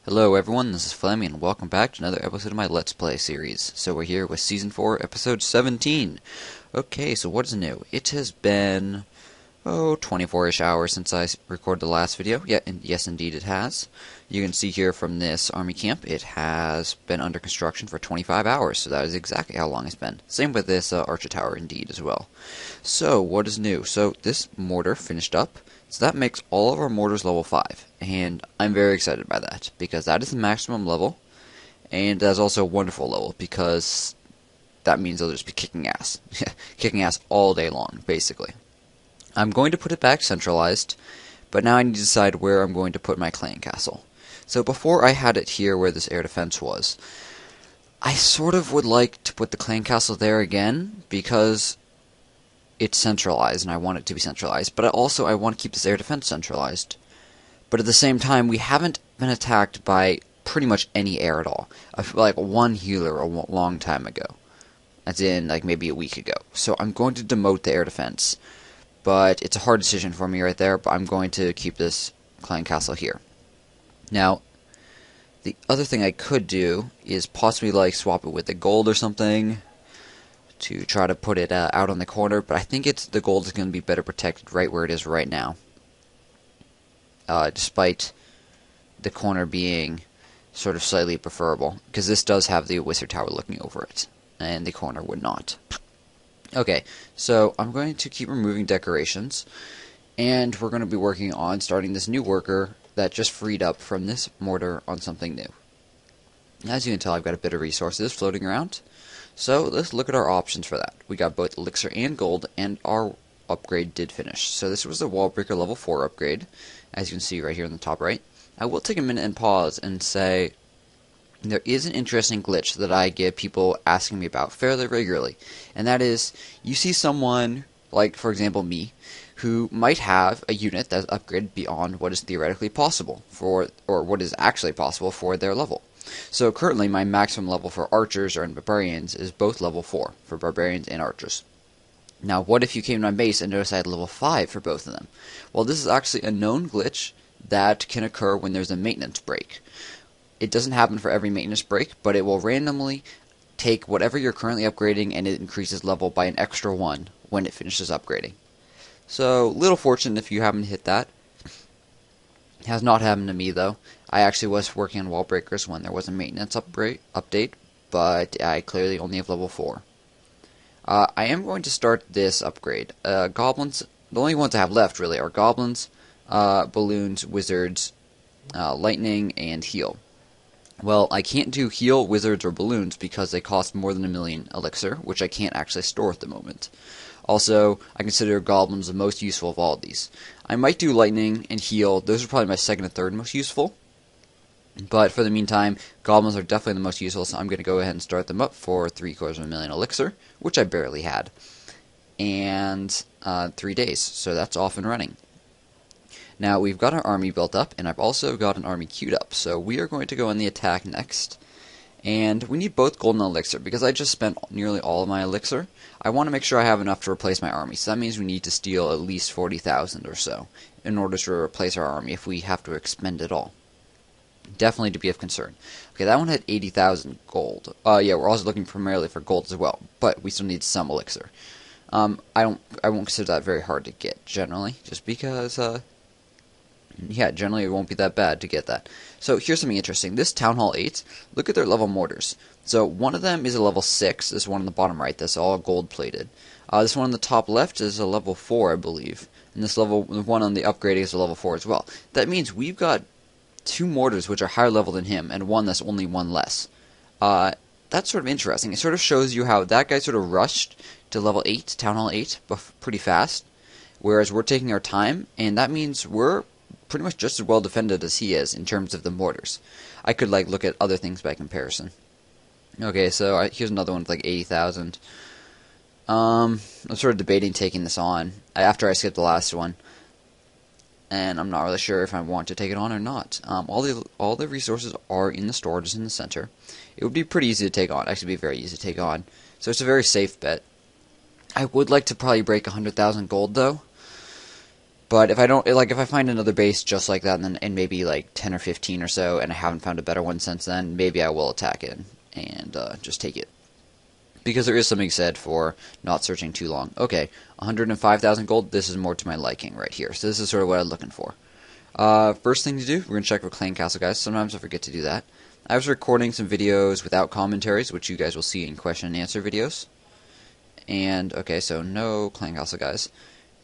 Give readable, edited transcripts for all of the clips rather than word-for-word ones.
Hello everyone, this is Flammy and welcome back to another episode of my Let's Play series. So we're here with Season 4, Episode 17. Okay, so what is new? It has been, 24-ish hours since I recorded the last video. Yeah, yes indeed it has. You can see here from this army camp, it has been under construction for 25 hours, so that is exactly how long it's been. Same with this Archer Tower indeed as well. So, what is new? So, this mortar finished up. So that makes all of our mortars level 5, and I'm very excited by that, because that is the maximum level, and that's also a wonderful level, because that means they'll just be kicking ass. Kicking ass all day long, basically. I'm going to put it back centralized, but now I need to decide where I'm going to put my clan castle. So before I had it here where this air defense was, I sort of would like to put the clan castle there again, because it's centralized, and I want it to be centralized, but I want to keep this air defense centralized. But at the same time, we haven't been attacked by pretty much any air at all. I feel like one healer a long time ago. As in, like, maybe a week ago. So I'm going to demote the air defense. But it's a hard decision for me right there, but I'm going to keep this clan castle here. Now, the other thing I could do is possibly, like, swap it with the gold or something to try to put it out on the corner, but I think the gold is going to be better protected right where it is right now. Despite the corner being sort of slightly preferable, because this does have the wizard tower looking over it, and the corner would not. Okay, so I'm going to keep removing decorations, and we're going to be working on starting this new worker that just freed up from this mortar on something new. As you can tell, I've got a bit of resources floating around. So let's look at our options for that. We got both elixir and gold, and our upgrade did finish. So this was the Wallbreaker level 4 upgrade, as you can see right here in the top right. I will take a minute and pause and say there is an interesting glitch that I get people asking me about fairly regularly, and that is you see someone, like for example me, who might have a unit that's upgraded beyond what is theoretically possible or what is actually possible for their level. So currently my maximum level for archers and barbarians is both level 4 for barbarians and archers. Now what if you came to my base and noticed I had level 5 for both of them? Well, this is actually a known glitch that can occur when there's a maintenance break. It doesn't happen for every maintenance break, but it will randomly take whatever you're currently upgrading and it increases level by an extra 1 when it finishes upgrading. So, little fortunate if you happen to hit that. It has not happened to me though. I actually was working on wall breakers when there was a maintenance update, but I clearly only have level 4. I am going to start this upgrade. Goblins, the only ones I have left really are goblins, balloons, wizards, lightning, and heal. Well, I can't do heal, wizards, or balloons because they cost more than 1,000,000 elixir, which I can't actually store at the moment. Also, I consider goblins the most useful of all of these. I might do lightning and heal. Those are probably my second and third most useful. But for the meantime, goblins are definitely the most useful, so I'm going to go ahead and start them up for 750,000 elixir, which I barely had. And 3 days, so that's off and running. Now, we've got our army built up, and I've also got an army queued up, so we are going to go on the attack next. And we need both gold and elixir, because I just spent nearly all of my elixir. I want to make sure I have enough to replace my army, so that means we need to steal at least 40,000 or so in order to replace our army if we have to expend it all. Definitely to be of concern. Okay, that one had 80,000 gold. Yeah, we're also looking primarily for gold as well, but we still need some elixir. I won't consider that very hard to get, generally, just because, yeah, generally it won't be that bad to get that. So here's something interesting. This Town Hall 8, look at their level mortars. So one of them is a level 6, this one on the bottom right, that's all gold plated. This one on the top left is a level 4, I believe. And the one on the upgrading is a level 4 as well. That means we've got 2 mortars which are higher level than him, and one that's only 1 less. That's sort of interesting. It sort of shows you how that guy sort of rushed to level 8, Town Hall 8, pretty fast. Whereas we're taking our time, and that means we're pretty much just as well defended as he is in terms of the mortars. I could like look at other things by comparison. Okay, so here's another one with like 80,000. I'm sort of debating taking this on after I skipped the last one, and I'm not really sure if I want to take it on or not. All the resources are in the storages in the center. It would be pretty easy to take on. Actually, be very easy to take on. So it's a very safe bet. I would like to probably break 100,000 gold though. But if I don't, like, if I find another base just like that, and maybe like 10 or 15 or so, and I haven't found a better one since then, maybe I will attack it and just take it. Because there is something said for not searching too long. Okay, 105,000 gold, this is more to my liking right here. So this is sort of what I'm looking for. First thing to do, we're going to check for Clan Castle, guys. Sometimes I forget to do that. I was recording some videos without commentaries, which you guys will see in question and answer videos. And, okay, so no Clan Castle, guys.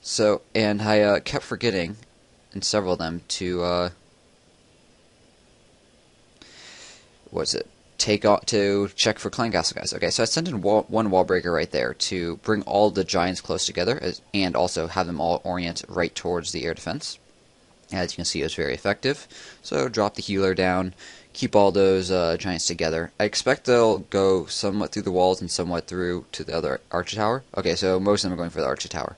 So, and I kept forgetting in several of them to, what's it? To check for Clan Castle, guys. Okay, so I sent in one wall breaker right there to bring all the giants close together, and also have them all orient right towards the air defense. As you can see, it was very effective. So drop the healer down, keep all those giants together. I expect they'll go somewhat through the walls and somewhat through to the other Archer Tower. Okay, so most of them are going for the Archer Tower.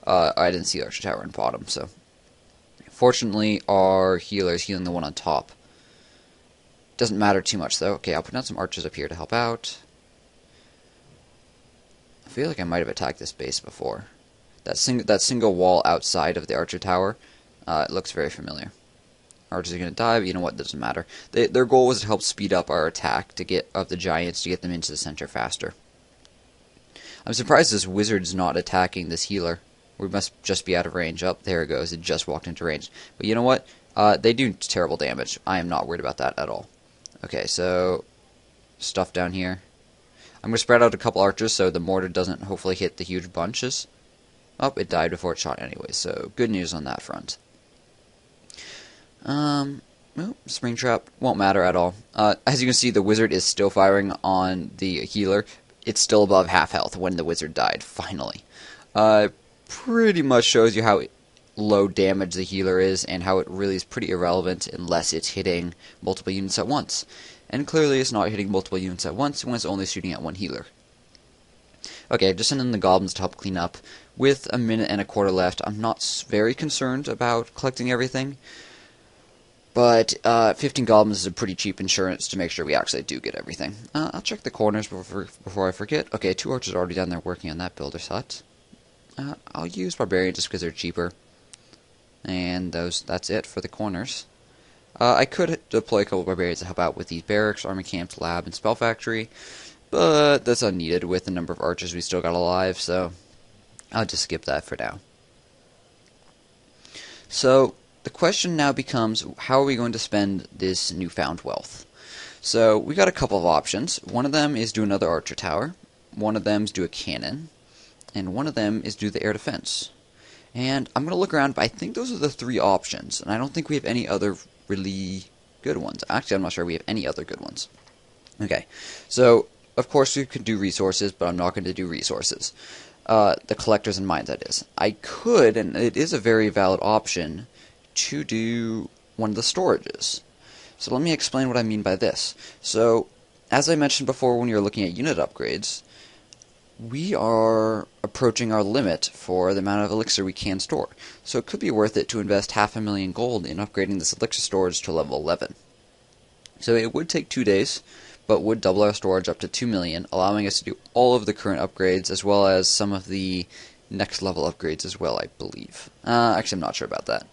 I didn't see the Archer Tower in bottom, so. Fortunately, our healer is healing the one on top. Doesn't matter too much, though. Okay, I'll put down some archers up here to help out. I feel like I might have attacked this base before. That single wall outside of the Archer Tower, it looks very familiar. Archers are going to die, but you know what? Doesn't matter. Their goal was to help speed up our attack of the giants to get them into the center faster. I'm surprised this wizard's not attacking this healer. We must just be out of range. Oh, there it goes. It just walked into range. But you know what? They do terrible damage. I am not worried about that at all. Okay, so stuff down here. I'm going to spread out a couple archers so the mortar doesn't hopefully hit the huge bunches. Oh, it died before it shot anyway, so good news on that front. Well, spring trap won't matter at all. As you can see, the wizard is still firing on the healer. It's still above half health when the wizard died, finally. Pretty much shows you how low damage the healer is, and how it really is pretty irrelevant unless it's hitting multiple units at once. And clearly it's not hitting multiple units at once when it's only shooting at one healer. Okay, I've just sent in the goblins to help clean up. With a minute and a quarter left, I'm not very concerned about collecting everything. But 15 goblins is a pretty cheap insurance to make sure we actually do get everything. I'll check the corners before I forget. Okay, 2 archers are already down there working on that builder's hut. I'll use barbarians just because they're cheaper. And that's it for the corners. I could deploy a couple of barbarians to help out with these barracks, army camps, lab, and spell factory, but that's unneeded with the number of archers we still got alive, so I'll just skip that for now. So the question now becomes, how are we going to spend this newfound wealth? So we got a couple of options. One of them is do another archer tower, one of them is do a cannon, and one of them is do the air defense. And I'm going to look around, but I think those are the 3 options, and I don't think we have any other really good ones. Actually, I'm not sure we have any other good ones. Okay, so, of course we could do resources, but I'm not going to do resources. The collectors and mines, that is. I could, and it is a very valid option, to do one of the storages. So let me explain what I mean by this. So, as I mentioned before when you were looking at unit upgrades, we are approaching our limit for the amount of elixir we can store. So it could be worth it to invest 500,000 gold in upgrading this elixir storage to level 11. So it would take 2 days, but would double our storage up to 2 million, allowing us to do all of the current upgrades as well as some of the next level upgrades as well, I believe. Actually, I'm not sure about that.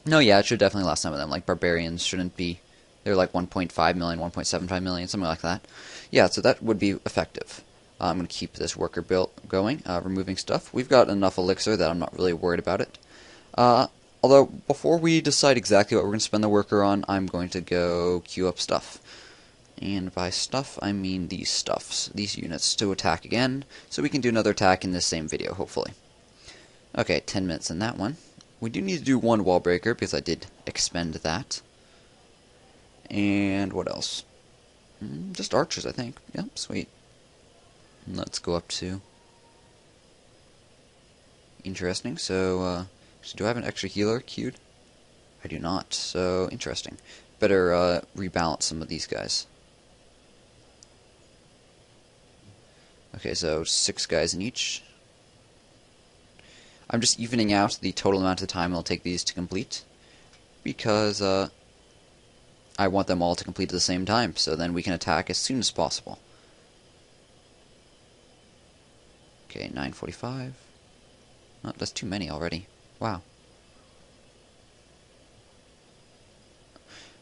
No, yeah, it should definitely last some of them. Like barbarians shouldn't be. They're like 1.5 million, 1.75 million, something like that. Yeah, so that would be effective. I'm going to keep this worker build going, removing stuff. We've got enough elixir that I'm not really worried about it. Although, before we decide exactly what we're going to spend the worker on, I'm going to go queue up stuff. And by stuff, I mean these stuffs, these units, to attack again, so we can do another attack in this same video, hopefully. Okay, 10 minutes in that one. We do need to do 1 wall breaker, because I did expend that. And what else? Just archers, I think. Yep, sweet. Let's go up to... Interesting. So, do I have an extra healer queued? I do not. So, interesting. Better rebalance some of these guys. Okay, so 6 guys in each. I'm just evening out the total amount of time it'll take these to complete, because I want them all to complete at the same time, so then we can attack as soon as possible. Okay, 9:45. Oh, that's too many already. Wow.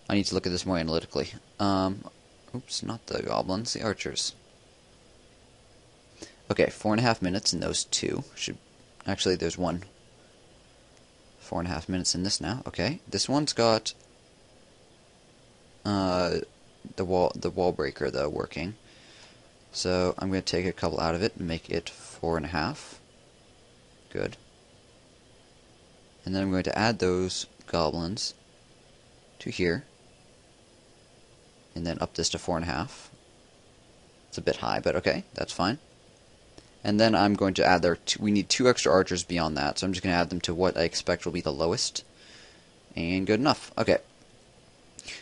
I need to look at this more analytically. Oops, not the goblins, the archers. Okay, 4.5 minutes in those two. Actually, there's one. 4.5 minutes in this now. Okay, this one's got the wall breaker though working. So I'm going to take a couple out of it and make it 4.5. Good. And then I'm going to add those goblins to here. And then up this to 4.5. It's a bit high, but okay, that's fine. And then I'm going to add we need 2 extra archers beyond that, so I'm just going to add them to what I expect will be the lowest. And good enough. Okay.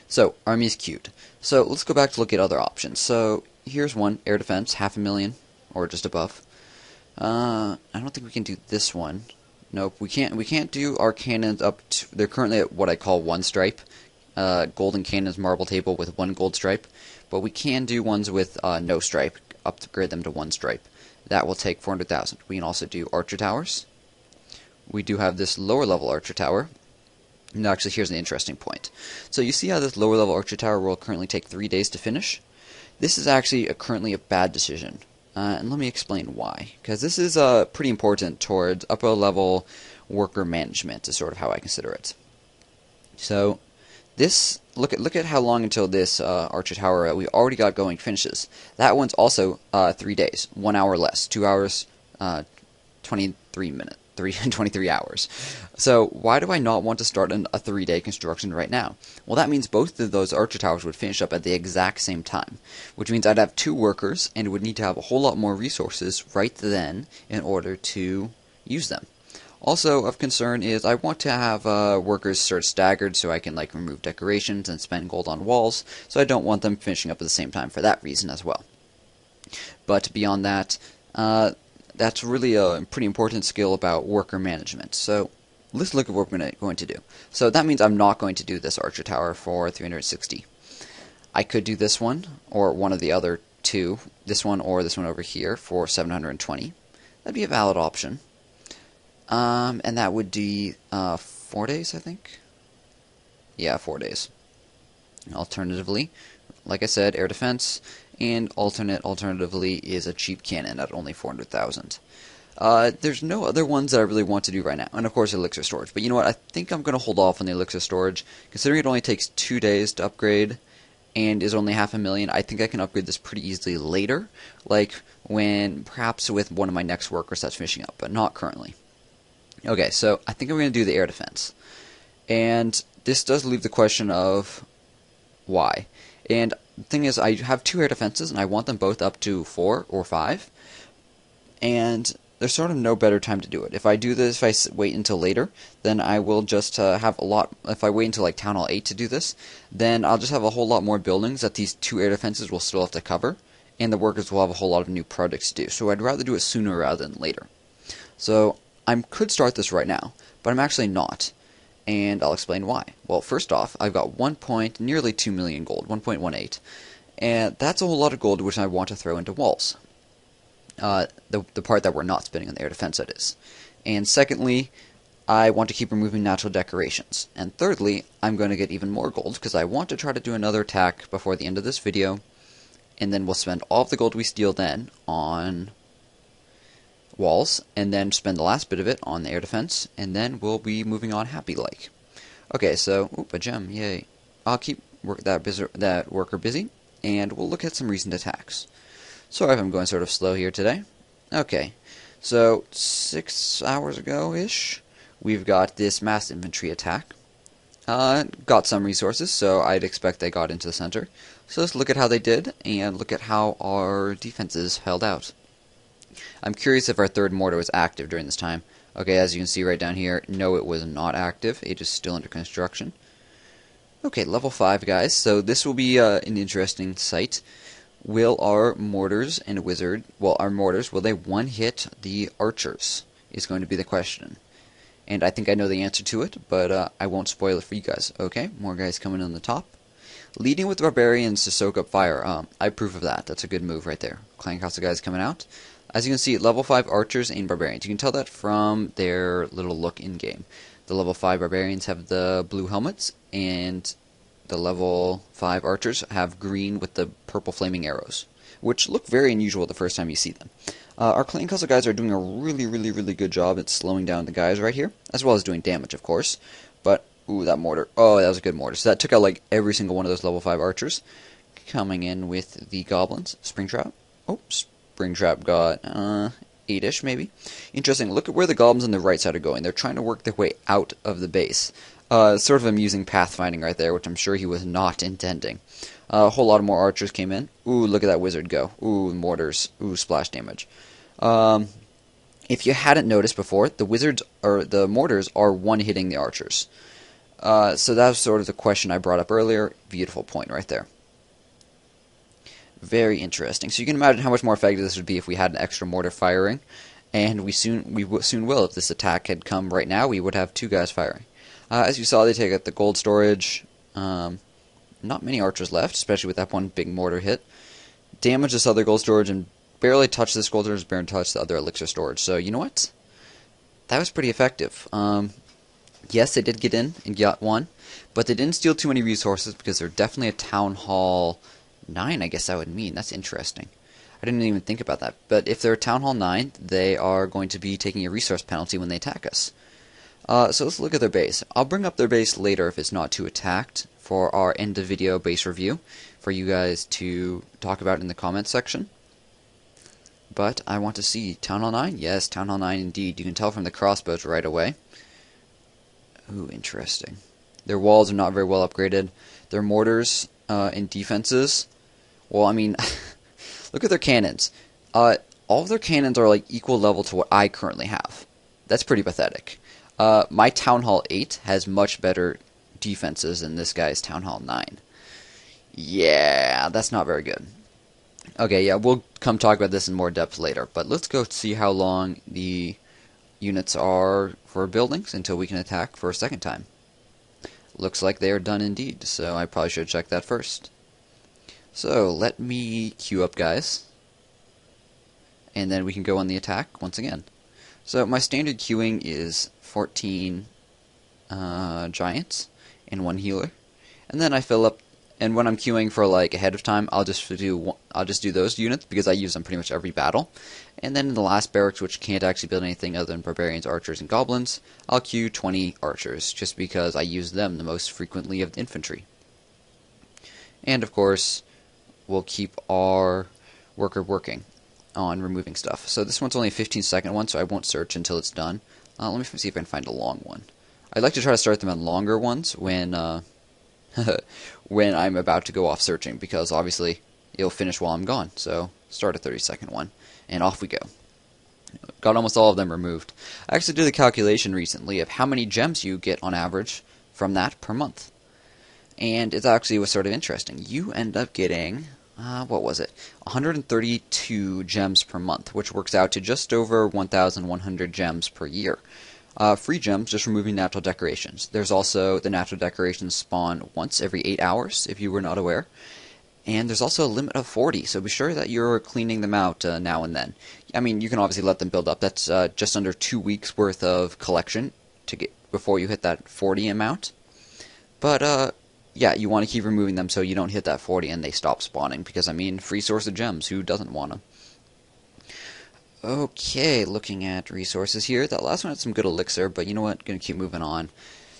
So, army is queued. So, let's go back to look at other options. So, here's one, air defense, 500,000, or just above. I don't think we can do this one. Nope, we can't do our cannons up to, they're currently at what I call 1 stripe. Golden cannons marble table with 1 gold stripe. But we can do ones with no stripe, upgrade them to 1 stripe. That will take 400,000. We can also do archer towers. We do have this lower level archer tower. And actually, here's an interesting point. So you see how this lower level archer tower will currently take 3 days to finish? This is actually currently a bad decision. And let me explain why. Because this is pretty important towards upper level worker management is sort of how I consider it. So this look at how long until this archer tower we already got going finishes. That one's also 3 days, 1 hour less, 2 hours, 23 minutes, 23 hours. So why do I not want to start a 3-day construction right now? Well, that means both of those archer towers would finish up at the exact same time, which means I'd have 2 workers and would need to have a whole lot more resources right then in order to use them. Also of concern is I want to have workers sort of staggered so I can like remove decorations and spend gold on walls, so I don't want them finishing up at the same time for that reason as well. But beyond that, that's really a pretty important skill about worker management. So let's look at what we're going to do. So that means I'm not going to do this archer tower for 360. I could do this one, or one of the other 2, this one or this one over here for 720. That'd be a valid option. And that would be 4 days, I think? Yeah, 4 days. Alternatively, like I said, air defense, and alternatively is a cheap cannon at only 400,000. There's no other ones that I really want to do right now, and of course elixir storage. But you know what, I think I'm going to hold off on the elixir storage, considering it only takes 2 days to upgrade, and is only 500,000, I think I can upgrade this pretty easily later, like when, perhaps with one of my next workers that's finishing up, but not currently. Okay, so I think I'm going to do the air defense. And this does leave the question of why. And the thing is, I have 2 air defenses, and I want them both up to 4 or 5. And there's sort of no better time to do it. If I do this, if I wait until later, then I will just have a lot. If I wait until like Town Hall 8 to do this, then I'll just have a whole lot more buildings that these 2 air defenses will still have to cover. And the workers will have a whole lot of new projects to do. So I'd rather do it sooner rather than later. So I could start this right now, but I'm actually not, and I'll explain why. Well, first off, I've got nearly 2 million gold, 1.18, and that's a whole lot of gold which I want to throw into walls. The part that we're not spending on the air defense, that is. And secondly, I want to keep removing natural decorations. And thirdly, I'm going to get even more gold, because I want to try to do another attack before the end of this video, and then we'll spend all of the gold we steal then on walls, and then spend the last bit of it on the air defense, and then we'll be moving on happy-like. Okay, so, a gem, yay. I'll keep that worker busy, and we'll look at some recent attacks. Sorry if I'm going sort of slow here today. Okay, so 6 hours ago-ish, we've got this mass infantry attack. Got some resources, so I'd expect they got into the center. So let's look at how they did, and look at how our defenses held out. I'm curious if our 3rd mortar was active during this time. Okay, as you can see right down here, no, it was not active. It is still under construction. Okay, level 5, guys. So this will be an interesting sight. Will our mortars and wizard, well, our mortars, will they one-hit the archers, is going to be the question. And I think I know the answer to it, but I won't spoil it for you guys. Okay, more guys coming on the top. Leading with barbarians to soak up fire. I approve of that. That's a good move right there. Clan Castle guys coming out. As you can see, level 5 archers and barbarians. You can tell that from their little look in-game. The level 5 barbarians have the blue helmets, and the level 5 archers have green with the purple flaming arrows, which look very unusual the first time you see them. Our clan castle guys are doing a really good job at slowing down the guys right here, as well as doing damage, of course. But, ooh, that mortar. Oh, that was a good mortar. So that took out, like, every single one of those level 5 archers. Coming in with the goblins. Springtrap. Oh, Springtrap got, 8-ish, maybe. Interesting. Look at where the goblins on the right side are going. They're trying to work their way out of the base. Sort of amusing pathfinding right there, which I'm sure he was not intending. A whole lot of more archers came in. Ooh, look at that wizard go. Ooh, mortars. Ooh, splash damage. If you hadn't noticed before, the wizards or the mortars are one-hitting the archers. So that was sort of the question I brought up earlier. Beautiful point right there. Very interesting. So you can imagine how much more effective this would be if we had an extra mortar firing, and we soon will. If this attack had come right now, we would have 2 guys firing. As you saw, they take out the gold storage. Not many archers left, especially with that one big mortar hit. Damage this other gold storage and barely touch this gold storage, barely touch the other elixir storage. So you know what? That was pretty effective. Yes, they did get in and got 1, but they didn't steal too many resources because they're definitely a town hall 9, I guess that would mean. That's interesting. I didn't even think about that. But if they're Town Hall 9, they are going to be taking a resource penalty when they attack us. So let's look at their base. I'll bring up their base later if it's not too attacked for our end of video base review for you guys to talk about in the comments section. But I want to see Town Hall 9. Yes, Town Hall 9 indeed. You can tell from the crossbows right away. Ooh, interesting. Their walls are not very well upgraded. Their mortars and defenses, well, I mean, look at their cannons. All of their cannons are like equal level to what I currently have. That's pretty pathetic. My Town Hall 8 has much better defenses than this guy's Town Hall 9. Yeah, that's not very good. Okay, yeah, we'll come talk about this in more depth later, but let's go see how long the units are for buildings until we can attack for a second time. Looks like they are done indeed, so I probably should check that first. So, let me queue up, guys. And then we can go on the attack once again. So, my standard queuing is 14 giants and 1 healer. And then I fill up, and when I'm queuing for like ahead of time, I'll just do those units because I use them pretty much every battle. And then in the last barracks, which can't actually build anything other than barbarians, archers, and goblins, I'll queue 20 archers, just because I use them the most frequently of the infantry. And of course, we'll keep our worker working on removing stuff. So this one's only a 15-second one, so I won't search until it's done. Let me see if I can find a long one. I'd like to try to start them on longer ones when when I'm about to go off searching, because obviously it'll finish while I'm gone. So start a 30-second one, and off we go. Got almost all of them removed. I actually did a calculation recently of how many gems you get on average from that per month. And it actually was sort of interesting. You end up getting, what was it? 132 gems per month, which works out to just over 1,100 gems per year. Free gems, just removing natural decorations. There's also the natural decorations spawn once every 8 hours, if you were not aware. And there's also a limit of 40, so be sure that you're cleaning them out now and then. I mean, you can obviously let them build up. That's just under 2 weeks worth of collection to get before you hit that 40 amount. But yeah, you want to keep removing them so you don't hit that 40 and they stop spawning, because I mean, free source of gems, who doesn't want them? Okay, looking at resources here. That last one had some good elixir, but you know what? Gonna keep moving on.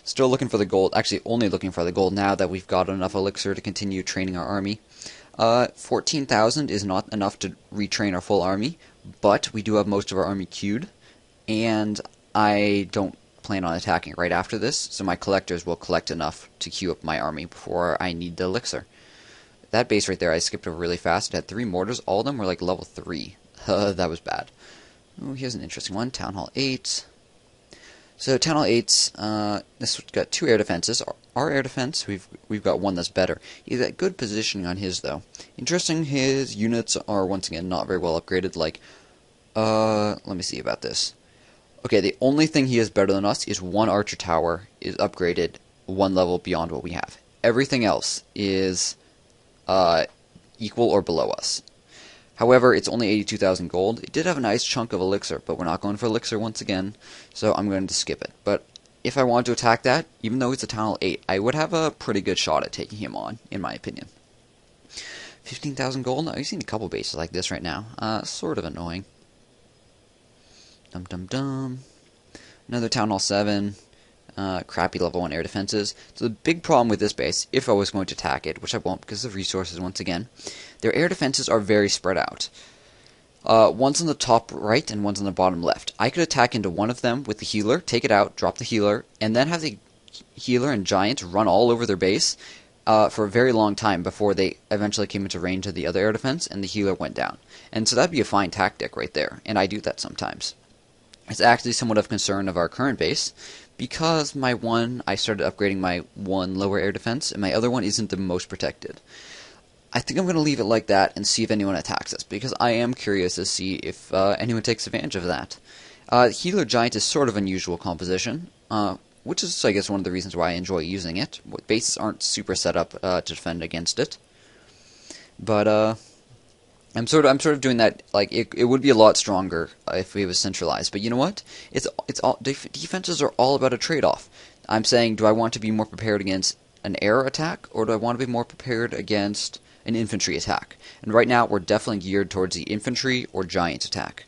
Still looking for the gold. Actually, only looking for the gold now that we've got enough elixir to continue training our army. 14,000 is not enough to retrain our full army, but we do have most of our army queued, and I don't plan on attacking right after this, so my collectors will collect enough to queue up my army before I need the elixir. That base right there I skipped over really fast. It had 3 mortars. All of them were like level 3. That was bad. Oh, here's an interesting one. Town Hall 8. So Town Hall 8's, this got 2 air defenses. Our air defense, we've got one that's better. He's got good positioning on his, though. Interesting, his units are, once again, not very well upgraded. Like, let me see about this. Okay, the only thing he has better than us is 1 archer tower is upgraded 1 level beyond what we have. Everything else is equal or below us. However, it's only 82,000 gold. It did have a nice chunk of elixir, but we're not going for elixir once again, so I'm going to skip it. But if I wanted to attack that, even though it's a Town Hall 8, I would have a pretty good shot at taking him on, in my opinion. 15,000 gold? No, you've seen a couple bases like this right now. Sort of annoying. Dum dum dum. Another Town Hall 7. Crappy level 1 air defenses. So the big problem with this base, if I was going to attack it, which I won't because of resources once again, their air defenses are very spread out. One's on the top right and one's on the bottom left. I could attack into one of them with the healer, take it out, drop the healer, and then have the healer and giant run all over their base for a very long time before they eventually came into range of the other air defense and the healer went down. And so that'd be a fine tactic right there, and I do that sometimes. It's actually somewhat of concern of our current base, because I started upgrading my one lower air defense, and my other one isn't the most protected. I think I'm going to leave it like that and see if anyone attacks us, because I am curious to see if anyone takes advantage of that. Healer Giant is sort of unusual composition, which is, I guess, one of the reasons why I enjoy using it. Bases aren't super set up to defend against it. But, I'm sort of doing that. Like it would be a lot stronger if it was centralized. But you know what? Defenses are all about a trade-off. I'm saying, do I want to be more prepared against an air attack, or do I want to be more prepared against an infantry attack? And right now, we're definitely geared towards the infantry or giant attack.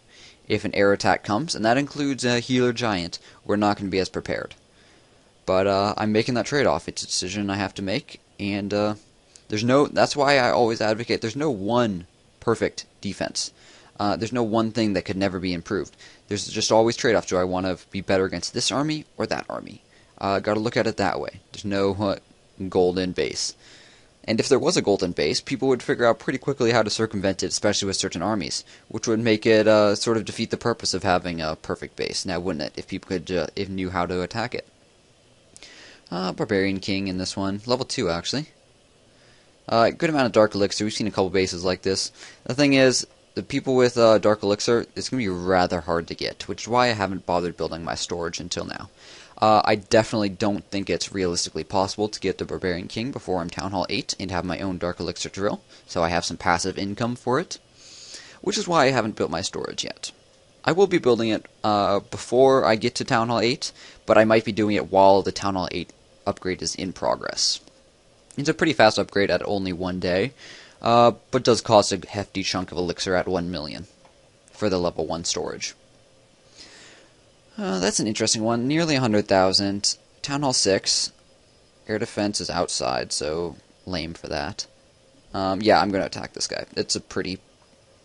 If an air attack comes, and that includes a healer giant, we're not going to be as prepared. But I'm making that trade-off. It's a decision I have to make, and that's why I always advocate. There's no one perfect defense. There's no one thing that could never be improved. There's just always trade-offs. Do I want to be better against this army or that army? Got to look at it that way. There's no golden base. And if there was a golden base, people would figure out pretty quickly how to circumvent it, especially with certain armies, which would make it sort of defeat the purpose of having a perfect base. Now, wouldn't it, if people could knew how to attack it? Barbarian King in this one. Level 2, actually. Good amount of Dark Elixir. We've seen a couple bases like this. The thing is, the people with Dark Elixir, it's going to be rather hard to get, which is why I haven't bothered building my storage until now. I definitely don't think it's realistically possible to get the Barbarian King before I'm Town Hall 8 and have my own Dark Elixir drill, so I have some passive income for it, which is why I haven't built my storage yet. I will be building it before I get to Town Hall 8, but I might be doing it while the Town Hall 8 upgrade is in progress. It's a pretty fast upgrade at only 1 day, but does cost a hefty chunk of elixir at 1 million for the level 1 storage. That's an interesting one. Nearly 100,000. Town Hall 6. Air defense is outside, so lame for that. Yeah, I'm going to attack this guy. It's a pretty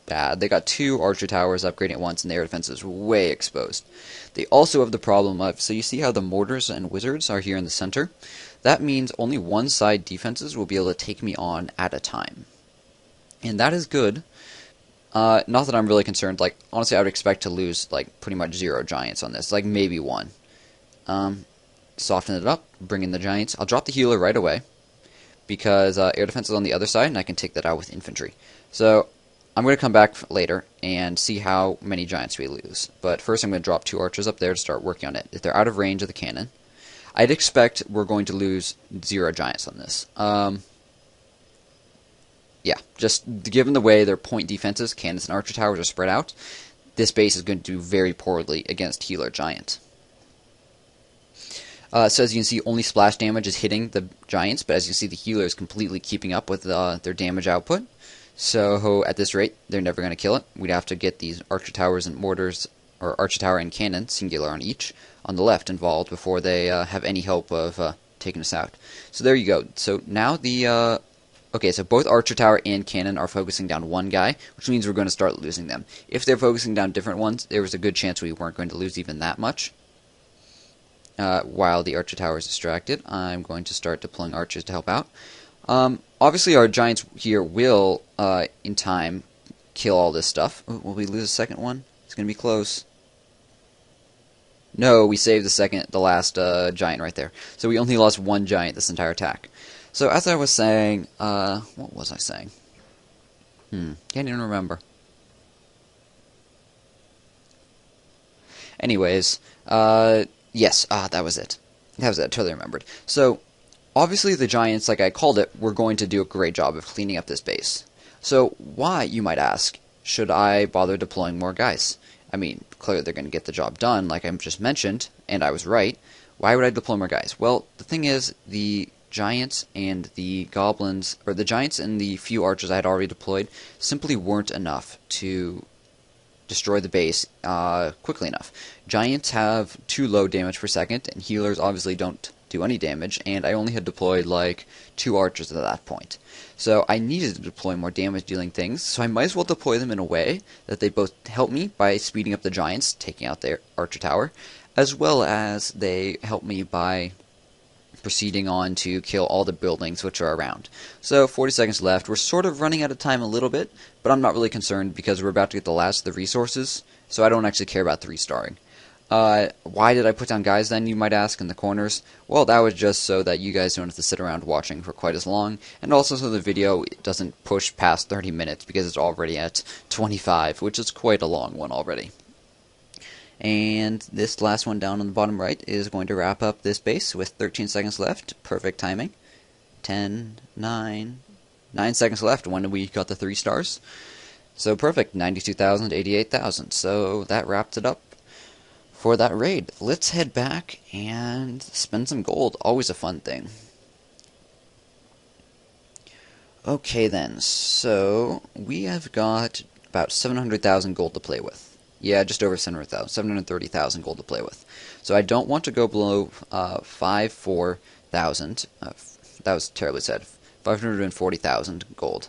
bad. They got 2 archer towers upgrading at once, and the air defense is way exposed. They also have the problem of, so you see how the mortars and wizards are here in the center? That means only one side defenses will be able to take me on at a time. And that is good. Not that I'm really concerned. Like, honestly, I would expect to lose, like, pretty much 0 giants on this. Like, maybe 1. Soften it up, bring in the giants. I'll drop the healer right away, because air defense is on the other side, and I can take that out with infantry. So, I'm going to come back later and see how many giants we lose. But first, I'm going to drop 2 archers up there to start working on it. If they're out of range of the cannon, I'd expect we're going to lose 0 giants on this. Yeah, just given the way their point defenses, cannons and archer towers are spread out, this base is going to do very poorly against healer giant. So as you can see, only splash damage is hitting the giants, but as you can see, the healer is completely keeping up with their damage output. So at this rate, they're never going to kill it. We'd have to get these archer towers and mortars, or archer tower and cannon, singular on each, on the left involved before they have any hope of taking us out. So there you go. So now the... Okay, so both archer tower and cannon are focusing down one guy, which means we're going to start losing them. If they're focusing down different ones, there was a good chance we weren't going to lose even that much. While the archer tower is distracted, I'm going to start deploying archers to help out. Obviously, our giants here will, in time, kill all this stuff. Ooh, will we lose a second one? It's going to be close. No, we saved the last giant right there. So we only lost 1 giant this entire attack. So as I was saying, what was I saying? Can't even remember. Anyways, yes, that was it. That was it, I totally remembered. So, obviously the giants, like I called it, were going to do a great job of cleaning up this base. So, why, you might ask, should I bother deploying more guys? I mean, clearly they're going to get the job done, like I just mentioned, and I was right. Why would I deploy more guys? Well, the thing is, the giants and the goblins, or the giants and the few archers I had already deployed, simply weren't enough to destroy the base quickly enough. Giants have too low damage per second, and healers obviously don't do any damage, and I only had deployed like 2 archers at that point. So I needed to deploy more damage dealing things, so I might as well deploy them in a way that they both help me by speeding up the giants, taking out their archer tower, as well as they help me by proceeding on to kill all the buildings which are around. So 40 seconds left. We're sort of running out of time a little bit, but I'm not really concerned because we're about to get the last of the resources, so I don't actually care about 3-starring. Why did I put down guys then, you might ask, in the corners? Well, that was just so that you guys don't have to sit around watching for quite as long, and also so the video doesn't push past 30 minutes because it's already at 25, which is quite a long one already. And this last one down on the bottom right is going to wrap up this base with 13 seconds left. Perfect timing. 10, 9 seconds left when we got the 3 stars. So perfect, 92,000, 88,000. So that wrapped it up for that raid. Let's head back and spend some gold. Always a fun thing. Okay then, so we have got about 700,000 gold to play with. Yeah, just over 700,000, 730,000 gold to play with. So I don't want to go below 4,000. That was terribly said. 540,000 gold.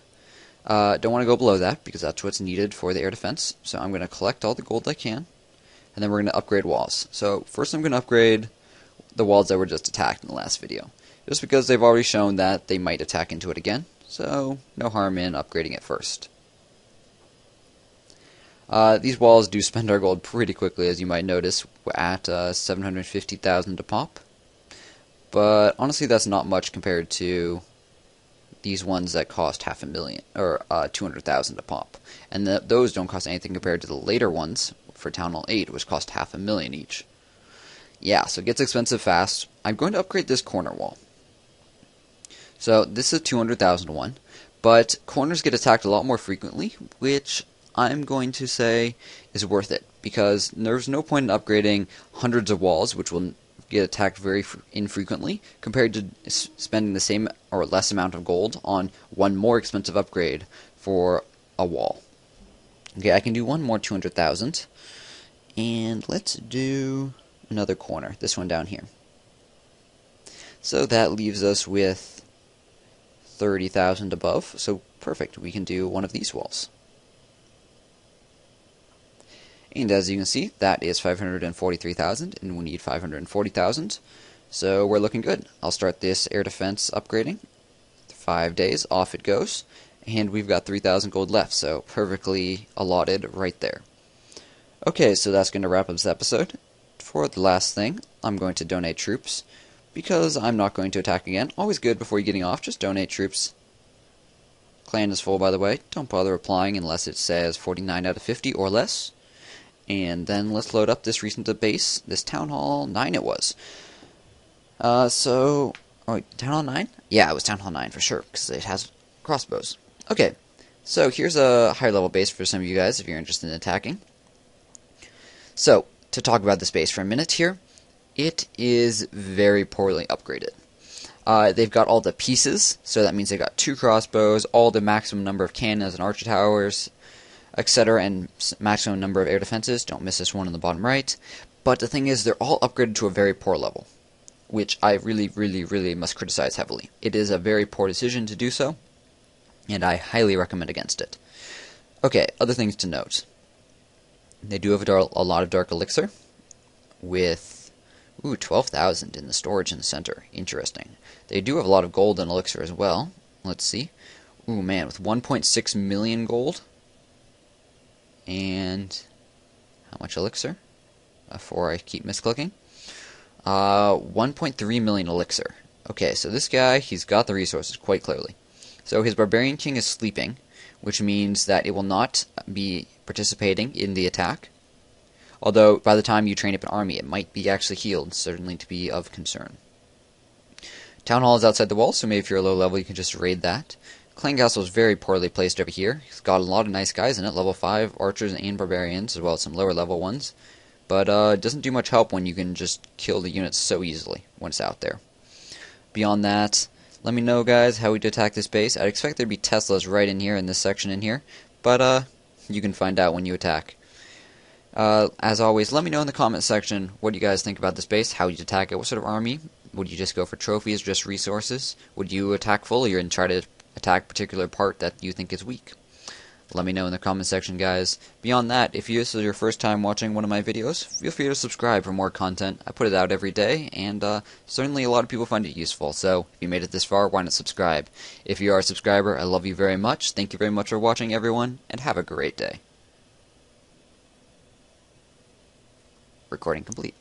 Don't want to go below that because that's what's needed for the air defense. So I'm going to collect all the gold I can, and then we're going to upgrade walls. So first I'm going to upgrade the walls that were just attacked in the last video, just because they've already shown that they might attack into it again. So no harm in upgrading it first. These walls do spend our gold pretty quickly, as you might notice, at 750,000 a pop. But honestly, that's not much compared to these ones that cost 500,000 or 200,000 a pop, and those don't cost anything compared to the later ones for Town Hall 8, which cost 500,000 each. Yeah, so it gets expensive fast. I'm going to upgrade this corner wall. So this is a 200,000 one, but corners get attacked a lot more frequently, which I'm going to say is worth it, because there's no point in upgrading hundreds of walls, which will get attacked very infrequently, compared to spending the same or less amount of gold on one more expensive upgrade for a wall. Okay, I can do one more 200,000, and let's do another corner, this one down here. So that leaves us with 30,000 above, so perfect, we can do one of these walls. And as you can see, that is 543,000, and we need 540,000. So we're looking good. I'll start this air defense upgrading. 5 days, off it goes. And we've got 3,000 gold left, so perfectly allotted right there. Okay, so that's going to wrap up this episode. For the last thing, I'm going to donate troops, because I'm not going to attack again. Always good before you're getting off, just donate troops. Clan is full, by the way. Don't bother applying unless it says 49 out of 50 or less. And then let's load up this recent base, this Town Hall 9 it was. Oh, Town Hall 9? Yeah, it was Town Hall 9 for sure, because it has crossbows. Okay, so here's a higher level base for some of you guys if you're interested in attacking. So, to talk about this base for a minute here, it is very poorly upgraded. They've got all the pieces, so that means they've got 2 crossbows, all the maximum number of cannons and archer towers, etc., and maximum number of air defenses. Don't miss this one in the bottom right. But the thing is, they're all upgraded to a very poor level, which I really must criticize heavily. It is a very poor decision to do so, and I highly recommend against it. Okay, other things to note. They do have a lot of dark elixir, with 12,000 in the storage in the center. Interesting. They do have a lot of gold and elixir as well. Let's see. Ooh, man, with 1.6 million gold. And how much elixir? Before I keep misclicking. 1.3 million elixir. Okay, so this guy, he's got the resources quite clearly. So his Barbarian King is sleeping, which means that it will not be participating in the attack. Although, by the time you train up an army, it might be actually healed, certainly to be of concern. Town Hall is outside the wall, so maybe if you're a low level, you can just raid that. Clan Castle is very poorly placed over here. It's got a lot of nice guys in it, level 5 archers and barbarians, as well as some lower level ones. But it doesn't do much help when you can just kill the units so easily when it's out there. Beyond that, let me know, guys, how we'd attack this base. I'd expect there'd be Teslas right in here, in this section in here. But you can find out when you attack. As always, let me know in the comment section what you guys think about this base, how you'd attack it, what sort of army. Would you just go for trophies, just resources? Would you attack fully and try to attack a particular part that you think is weak? Let me know in the comment section, guys. Beyond that, if this is your first time watching one of my videos, feel free to subscribe for more content. I put it out every day, and certainly a lot of people find it useful. So, if you made it this far, why not subscribe? If you are a subscriber, I love you very much. Thank you very much for watching, everyone, and have a great day. Recording complete.